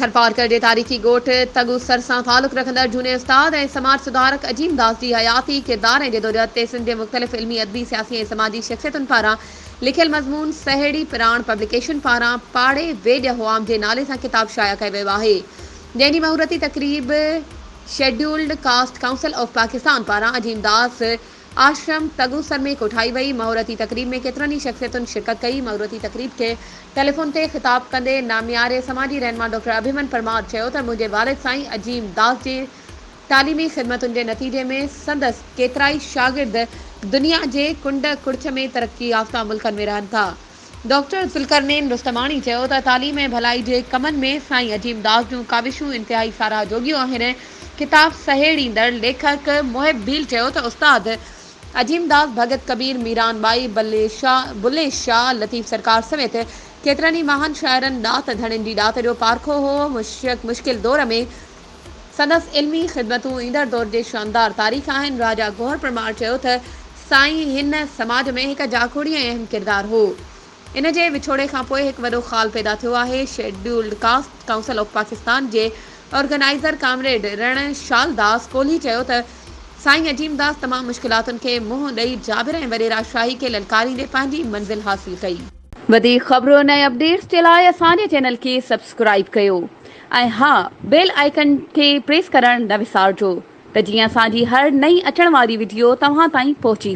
थरपारकर के तारीखी गोठ तगुसर से ताल्लुक रखंदड़ जूने उस्ताद और समाज सुधारक अजीम दास की हयाती किरदार ऐं जदोजहद ते सिंध के मुख़्तलिफ़ इल्मी अदबी सियासी और समाजी शख्सियतुनि पारां लिखियल मज़मून सहेड़ी प्राण पब्लिकेशन पारां पाड़े वेड हुआम के नाले से किताब शाया कयो वियो आहे, जंहिंजी महूरती तकरीब scheduled caste council of Pakistan पारां अजीम दास आश्रम तगुसर में कोठाई वई। महूरती तकरीब में केतरनि ही शख्सियतुनि शिरकत कई। महूरती तकरीब के टेलीफोन ते खिताब कंदे नामियारे समाजी रहनुमा डॉक्टर अभिमन परमार चयो त मुंहिंजे वालिद साईं अजीम दास जे तालीमी ख़िदमतुनि जे नतीजे में संदसि केतिराई शागिर्द दुनिया जे कुंड कुड़छ में तरक्की याफ़्ता मुल्कनि में रहनि था। डॉक्टर ज़ुल्करनैन रुस्तमानी चयो त तालीम ऐं भलाई जे कमनि में साईं अजीम दास जूं काविशूं इंतिहाई साराह जोगियूं आहिनि। किताब सहेड़ींदड़ लेखक मोहिब भील चयो त उस्ताद अजीम दास भगत कबीर मीरान बाई बुल्ले शाह लतीफ़ सरकार समेत केतरनि महान शाइरनि ॾात धणिन जी ॾात जो पारखो हो। मुश्किल दौर में संदसि इल्मी ख़िदमतूं ईंदड़ दौर जे शानदार तारीख़ आहिनि। राजा गौहर परमार चयो त साईं हिन समाज में हिकु जाखोड़ी ऐं अहम किरदार हो। इन जे विछोड़े खां पोइ हिकु वॾो ख़ाल पैदा थियो आहे। Scheduled caste council of Pakistan जे ऑर्गेनाइज़र कामरेड रण शाल दास कोहली चयो त साईं अजीम दास तमामु मुश्किलातुनि खे मुंहुं ॾेई जाबिर ऐं वॾेरा शाही खे ललकारींदे पंहिंजी मंज़िल हासिल कई। वधीक ख़बरुनि ऐं अपडेट्स जे लाइ असांजे चैनल खे सब्सक्राइब कयो ऐं हा बेल आइकन खे प्रेस करणु न विसारिजो त जीअं असांजी हर नई अचण वारी वीडियो तव्हां ताईं पहुची